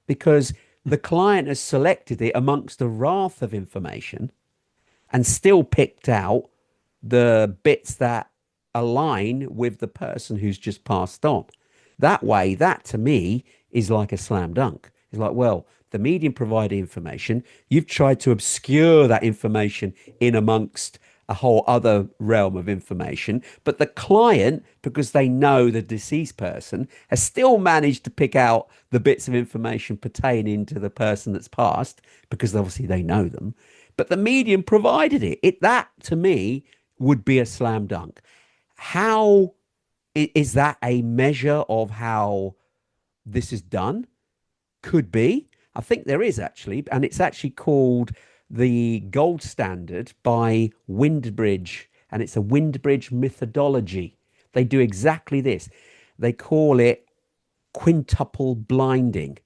because the client has selected it amongst a raft of information and still picked out the bits that align with the person who's just passed on. That way, that to me is like a slam dunk. It's like, well, the medium provided information. You've tried to obscure that information in amongst a whole other realm of information. But the client, because they know the deceased person, has still managed to pick out the bits of information pertaining to the person that's passed, because obviously they know them. But the medium provided it. That to me would be a slam dunk. How is that a measure of how this is done? Could be. I think there is actually, and it's actually called the gold standard by Windbridge, and it's a Windbridge methodology. They do exactly this. They call it quintuple blinding,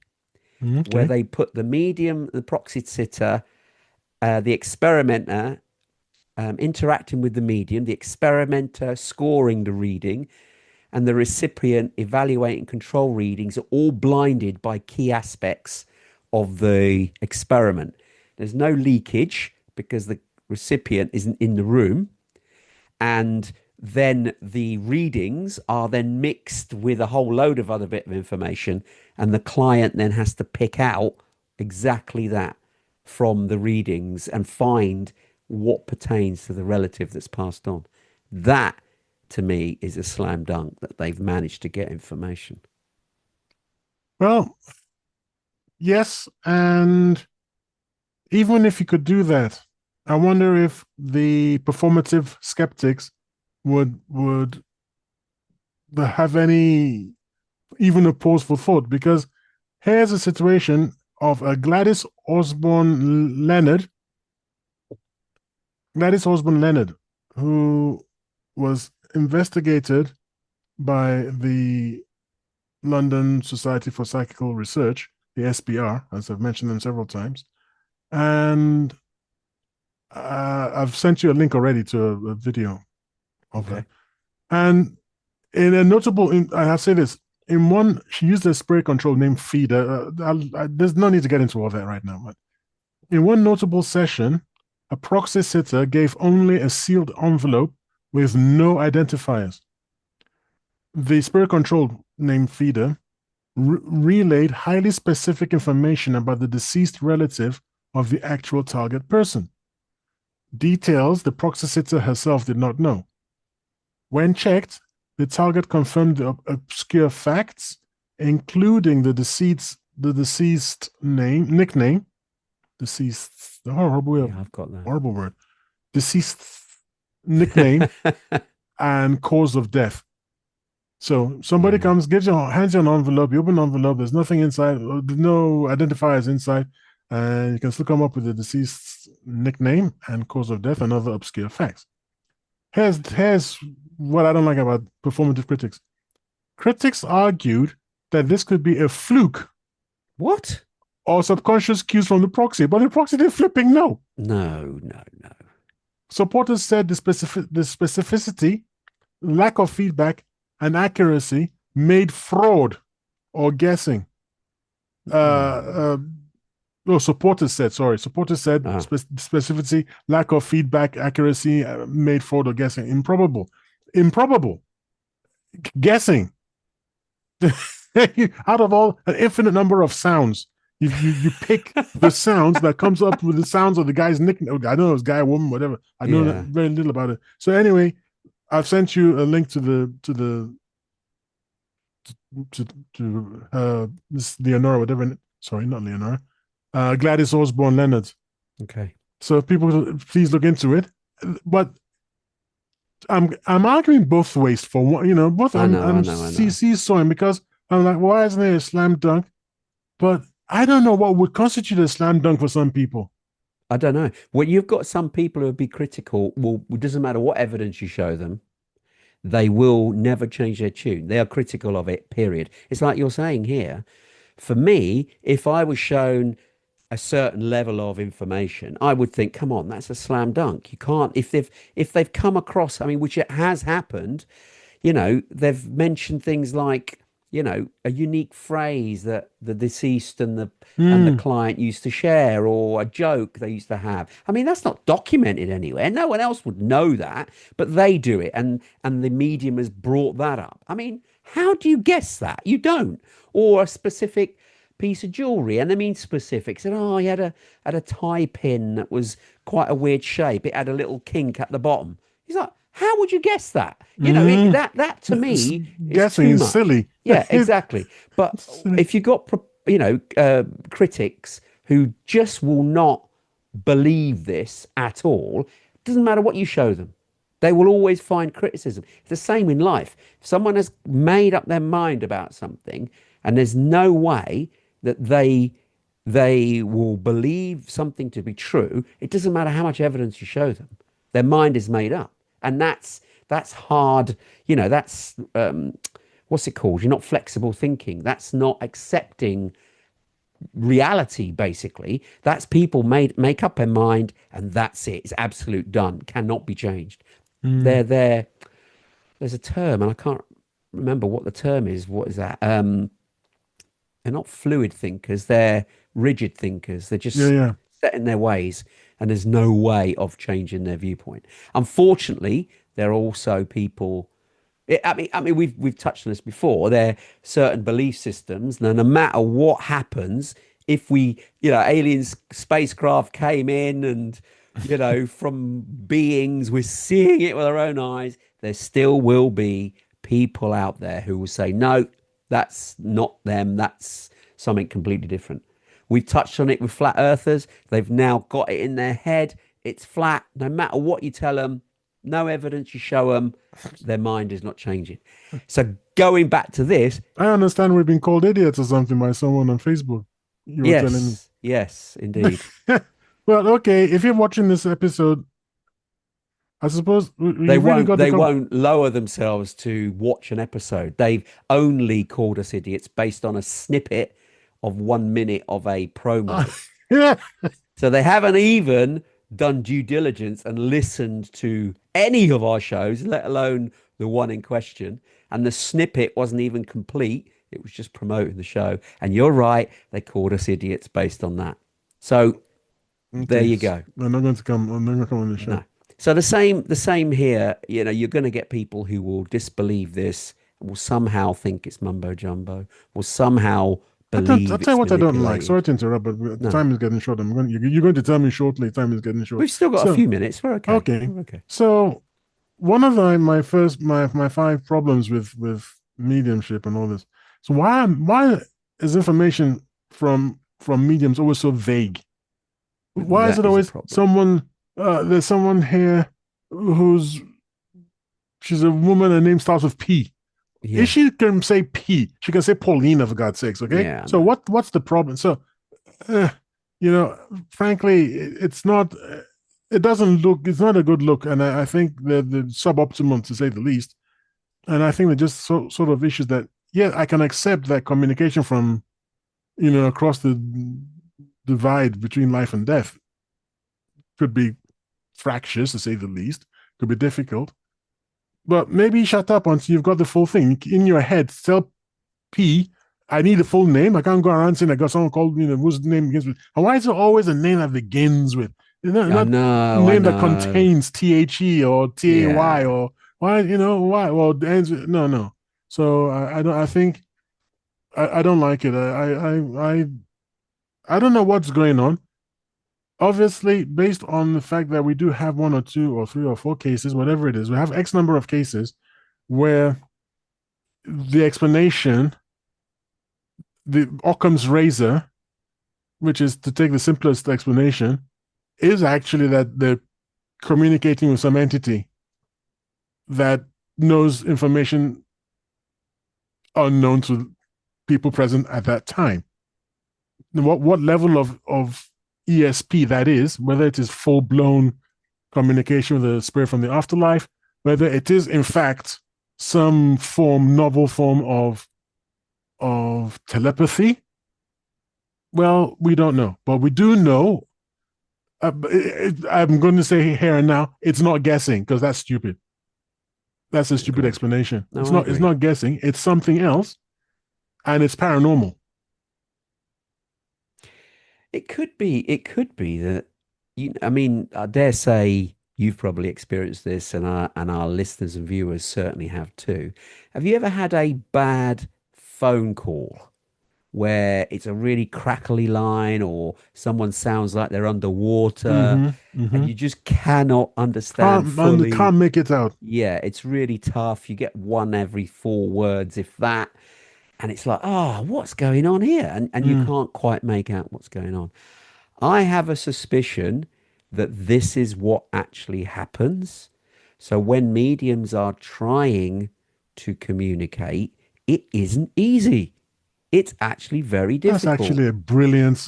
where Okay. they put the medium, the proxy sitter, the experimenter interacting with the medium, the experimenter scoring the reading, and the recipient evaluating control readings are all blinded by key aspects of the experiment. There's no leakage because the recipient isn't in the room. And then the readings are then mixed with a whole load of other bit of information. And the client then has to pick out exactly that from the readings and find what pertains to the relative that's passed on. That to me is a slam dunk that they've managed to get information. Well, yes, and even if you could do that, I wonder if the performative skeptics would have any even a pause for thought, because here's a situation of a Gladys Osborne Leonard, who was investigated by the London Society for Psychical Research, the SPR, as I've mentioned them several times. And I've sent you a link already to a video of Okay. her. And in a notable, I say this, in one, she used a spray control named Feeder. There's no need to get into all that right now, but in one notable session, a proxy sitter gave only a sealed envelope with no identifiers. The spray control named Feeder relayed highly specific information about the deceased relative of the actual target person. Details the proxy sitter herself did not know. When checked, the target confirmed the obscure facts, including the deceased nickname, deceased, Yeah, I've got horrible word, deceased nickname, that. and cause of death. So somebody Yeah. comes, hands you an envelope, you open the envelope, there's nothing inside, there's no identifiers inside, and you can still come up with the deceased nickname and cause of death and other obscure facts. Here's what I don't like about performative critics. Critics argued that this could be a fluke What? or subconscious cues from the proxy, but the proxy didn't flipping know. No, no, no. Supporters said the specificity, lack of feedback, and accuracy made fraud or guessing. Supporters said Ah, specificity, lack of feedback, accuracy made fraud or guessing. Improbable. Guessing. Out of all an infinite number of sounds, you pick the sounds that comes up with the sounds of the guy's nickname. I don't know if it's guy, woman, whatever. I know yeah. very little about it. So anyway, I've sent you a link to this Leonora, whatever. Sorry, not Leonora. Gladys Osborne Leonard. Okay. So people, please look into it. But I'm arguing both ways for one, both I know, I I'm know, I know. seesawing because I'm like, why isn't it a slam dunk? But I don't know what would constitute a slam dunk for some people. I don't know. Well, you've got some people who would be critical. Well, it doesn't matter what evidence you show them, they will never change their tune. They are critical of it, period. It's like you're saying here. For me, if I was shown a certain level of information, I would think, come on, that's a slam dunk. You can't if they've come across, I mean, which it has happened, they've mentioned things like, a unique phrase that the deceased and the Mm, client used to share, or a joke they used to have. I mean, that's not documented anywhere. No one else would know that, but they do it, and the medium has brought that up. I mean, how do you guess that? You don't. Or a specific piece of jewelry, and I mean specific. Said, oh, he had a tie pin that was quite a weird shape. It had a little kink at the bottom. He's like, how would you guess that? mm. That to me is Guessing too is much. silly. Yeah, exactly. But It's silly. if you got critics who just will not believe this at all, it doesn't matter what you show them. They will always find criticism. It's the same in life. If someone has made up their mind about something, and there's no way that they will believe something to be true, it doesn't matter how much evidence you show them. Their mind is made up, and that's hard. That's what's it called? You're not flexible thinking. That's not accepting reality. Basically, that's people make up their mind, and that's it. It's absolute done. Cannot be changed. Mm. There's a term, and I can't remember what the term is. What is that? They're not fluid thinkers, they're rigid thinkers. They're Yeah, just yeah. set in their ways, and there's no way of changing their viewpoint. Unfortunately, there are also people. I mean, we've touched on this before. There are certain belief systems, and no matter what happens, if aliens spacecraft came in and from beings, we're seeing it with our own eyes. There still will be people out there who will say, no, that's not them. That's something completely different. We've touched on it with flat earthers. They've now got it in their head. It's flat. No matter what you tell them, no evidence you show them, their mind is not changing. So going back to this, I understand we've been called idiots or something by someone on Facebook. You were telling me. yes, indeed. Well, okay, if you're watching this episode, I suppose They you've really won't got to they come. won't lower themselves to watch an episode. They've only called us idiots based on a snippet of 1 minute of a promo. Yeah. So they haven't even done due diligence and listened to any of our shows, let alone the one in question. And the snippet wasn't even complete. It was just promoting the show. And you're right, they called us idiots based on that. So there Okay, you go. I'm not going to come. I'm not going to come on the show. No. So the same here, you're going to get people who will disbelieve this, will somehow think it's mumbo jumbo, will somehow I'll believe tell you it's what I don't like. Sorry manipulated. to interrupt, but No. time is getting short. You're going to tell me shortly. Time is getting short. We've still got a So, few minutes. We're okay. okay. We're okay. So, one of my five problems with mediumship and all this. So why is information from mediums always so vague? Why is That it is a always problem. someone? There's someone here who's she's a woman. Her name starts with P. If Yeah. she can say P, she can say Paulina for God's sakes. Okay. Yeah, I So know. what's the problem? So, uh, you know, frankly, it's not. It doesn't look. It's not a good look, and I think the suboptimum to say the least. And I think they're just sort of issues that yeah, I can accept that communication from across the divide between life and death could be fractious to say the least, could be difficult. But maybe shut up until you've got the full thing in your head. Tell P, I need the full name. I can't go around saying I got someone called, whose name begins with. And why is it always a name that begins with? I Not a know, I name that know. contains THE or TAY Yeah. or why, why? Well, it ends with, no, no. So I don't, I think, I don't like it. I don't know what's going on. Obviously, based on the fact that we do have one or two or three or four cases, whatever it is, we have X number of cases where the explanation, the Occam's razor, which is to take the simplest explanation, is actually that they're communicating with some entity. that knows information unknown to people present at that time. What level of ESP that is, whether it is full blown communication with a spirit from the afterlife, whether it is in fact some novel form of telepathy. Well, we don't know, but we do know. I'm going to say here and now, it's not guessing because that's stupid. That's a stupid Agreed. explanation. No, I It's agree. not guessing. It's something else, and it's paranormal. It could be. It could be that I mean, I dare say you've probably experienced this, and our listeners and viewers certainly have too. Have you ever had a bad phone call where it's a really crackly line, or someone sounds like they're underwater, Mm-hmm. and Mm-hmm. you just cannot understand fully? Can't make it out. Yeah, it's really tough. You get one every four words, if that. And it's like, oh, what's going on here? And you Mm. can't quite make out what's going on. I have a suspicion that this is what actually happens. So when mediums are trying to communicate, it isn't easy. It's actually very That's difficult. actually a brilliant.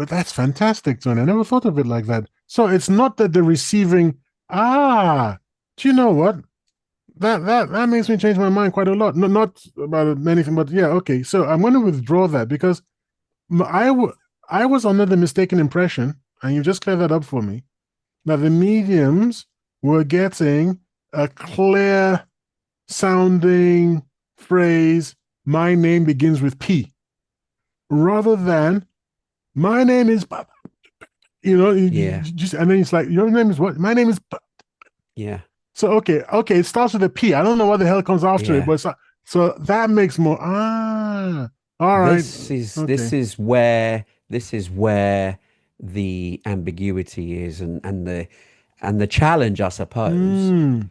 That's fantastic, Tony. I never thought of it like that. So it's not that the receiving. Ah, do you know what? That makes me change my mind quite a lot. No, not about anything, but yeah, okay. So I'm going to withdraw that because I was under the mistaken impression, and you just cleared that up for me, that the mediums were getting a clear sounding phrase. My name begins with P, rather than my name is, Yeah, just, and then it's like, your name is what? My name is. yeah, So okay, it starts with a P. I don't know what the hell comes after it, yeah. but so that makes more. All right, This okay. is where the ambiguity is, and the challenge, I suppose. Hmm.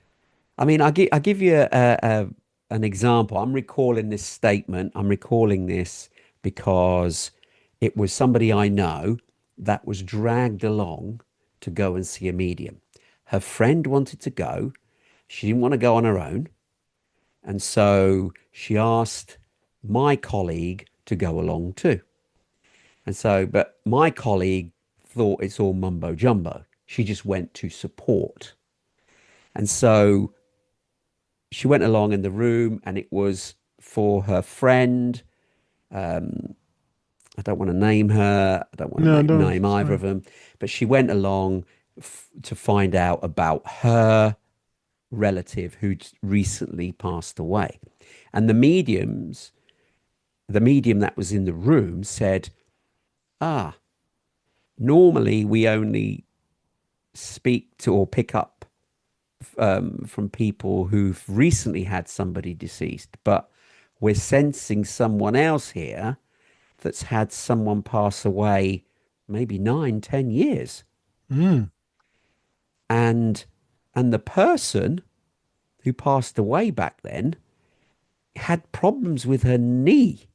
I mean, I give you an example. I'm recalling this statement. I'm recalling this because it was somebody I know that was dragged along to go and see a medium. Her friend wanted to go. She didn't want to go on her own. And so she asked my colleague to go along too. And so, but my colleague thought it's all mumbo jumbo. She just went to support. And so she went along in the room, and it was for her friend. I don't want to name her. I don't want to No, no, name it's either of fine. them. But she went along to find out about her relative who'd recently passed away. And the medium that was in the room said, ah, normally we only speak to or pick up from people who've recently had somebody deceased, but we're sensing someone else here that's had someone pass away maybe 9, 10 years. Hmm. And the person who passed away back then had problems with her knee.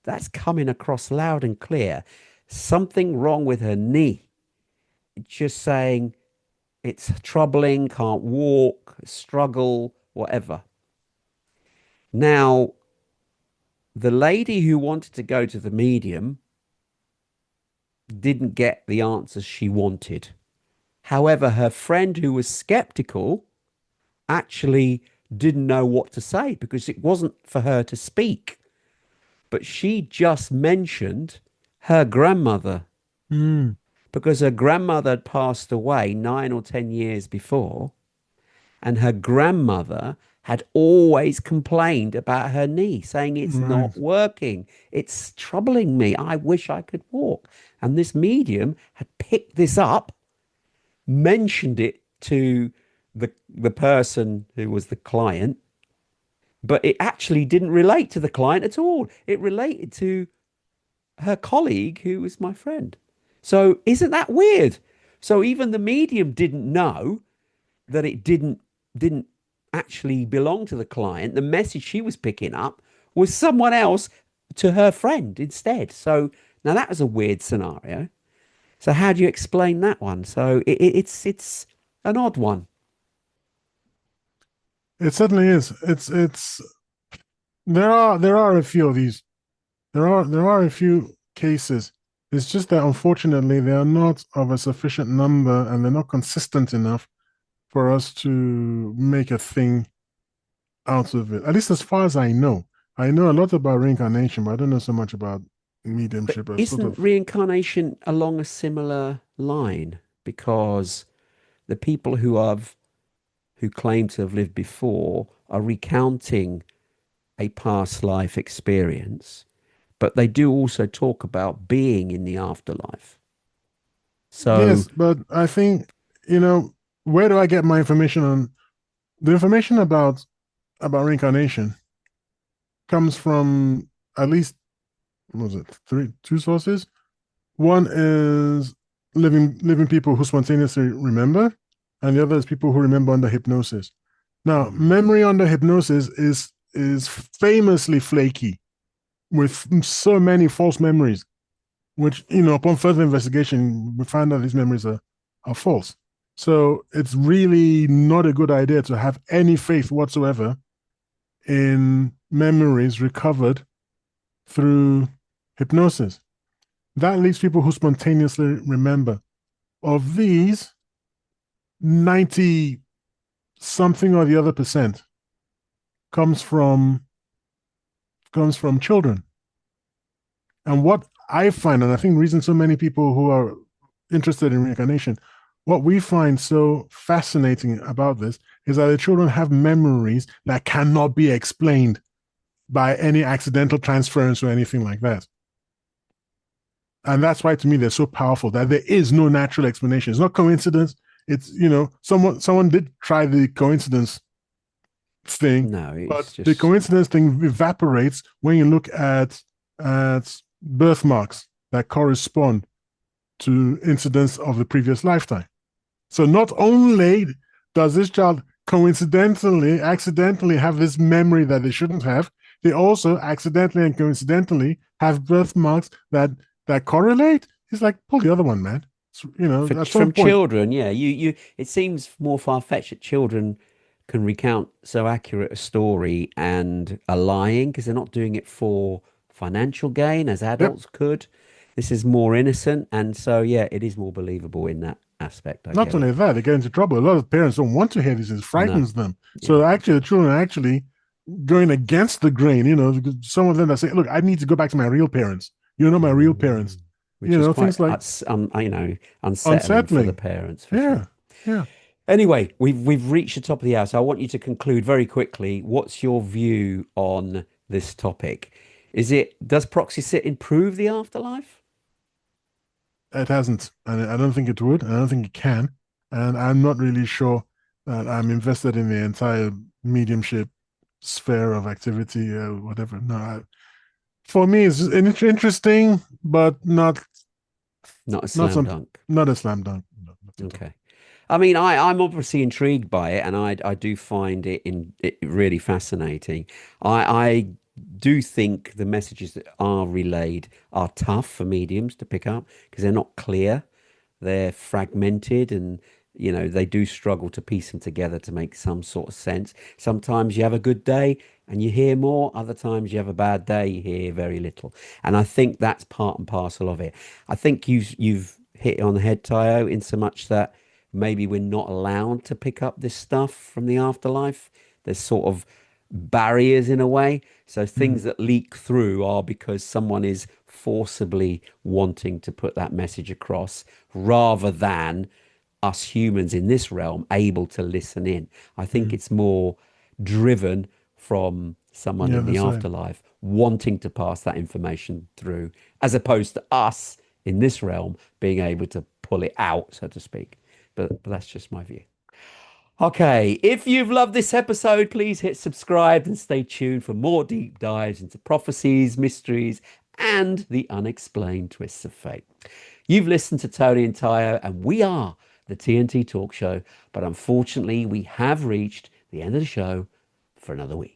That's coming across loud and clear. Something wrong with her knee. Just saying it's troubling, can't walk, struggle, whatever. Now, the lady who wanted to go to the medium didn't get the answers she wanted. However, her friend who was skeptical actually didn't know what to say because it wasn't for her to speak. But she just mentioned her grandmother Hmm. because her grandmother had passed away 9 or 10 years before, and her grandmother had always complained about her knee, saying it's Right. not working. It's troubling me. I wish I could walk. And this medium had picked this up, mentioned it to the person who was the client, but it actually didn't relate to the client at all. It related to her colleague who was my friend. So isn't that weird? So even the medium didn't know that it didn't actually belong to the client. The message she was picking up was someone else to her friend instead. So now that was a weird scenario. So how do you explain that one? So it's an odd one. It certainly is. It's there are a few of these. There are a few cases. It's just that unfortunately they are not of a sufficient number and they're not consistent enough for us to make a thing out of it. At least as far as I know. I know a lot about reincarnation, but I don't know so much about But mediumship. I've sort isn't of reincarnation along a similar line? Because the people who claim to have lived before are recounting a past life experience, but they do also talk about being in the afterlife. So yes, but I think, you know, where do I get my information on the information about reincarnation comes from at least what was it, two sources. One is living people who spontaneously remember, and the other is people who remember under hypnosis. Now, mm, memory under hypnosis is famously flaky with so many false memories, which upon further investigation, we find out these memories are false. So it's really not a good idea to have any faith whatsoever in memories recovered through hypnosis. That leaves people who spontaneously remember. Of these, 90 something or the other percent comes from children. And what I find, and I think the reason so many people who are interested in reincarnation, what we find so fascinating about this is that the children have memories that cannot be explained by any accidental transference or anything like that. And that's why to me they're so powerful that there is no natural explanation. It's not coincidence. It's someone did try the coincidence thing, no, it's but the just coincidence thing evaporates when you look at birthmarks that correspond to incidents of the previous lifetime. So not only does this child coincidentally, accidentally have this memory that they shouldn't have, they also accidentally and coincidentally have birthmarks that correlate. It's like pull the other one, man. At some from point. children. Yeah, you. It seems more far-fetched that children can recount so accurate a story and are lying because they're not doing it for financial gain as Yep. adults could. This is more innocent, and so yeah, it is more believable in that aspect. I Not get it. only that, they get into trouble. A lot of parents don't want to hear this. It No, frightens them. yeah. So actually, the children are actually going against the grain. Because some of them that say, "Look, I need to go back to my real parents. You're not my real parents." Mm. Which is quite, Things like unsettling for the unsettling. parents for Yeah, sure. yeah. Anyway, we've reached the top of the hour, so I want you to conclude very quickly. What's your view on this topic? Does proxy sit improve the afterlife? It hasn't, and I don't think it would. I don't think it can, and I'm not really sure that I'm invested in the entire mediumship sphere of activity, whatever. No, for me, it's interesting, but Not a not slam something, dunk. not a slam dunk. No, not at all. Okay. I mean, I'm obviously intrigued by it, and I do find it really fascinating. I do think the messages that are relayed are tough for mediums to pick up because they're not clear, they're fragmented, and they do struggle to piece them together to make some sort of sense. Sometimes you have a good day and you hear more, other times you have a bad day, you hear very little. And I think that's part and parcel of it. I think you've hit it on the head, Tayo, in so much that maybe we're not allowed to pick up this stuff from the afterlife. There's sort of barriers in a way. So Mm, things that leak through are because someone is forcibly wanting to put that message across rather than us humans in this realm able to listen in. I think mm. it's more driven from someone Yeah, in the that's right. afterlife wanting to pass that information through, as opposed to us in this realm being able to pull it out, so to speak. But that's just my view. Okay, if you've loved this episode, please hit subscribe and stay tuned for more deep dives into prophecies, mysteries, and the unexplained twists of fate. You've listened to Tony and Tayo, and we are the TNT Talk Show, but unfortunately, we have reached the end of the show for another week.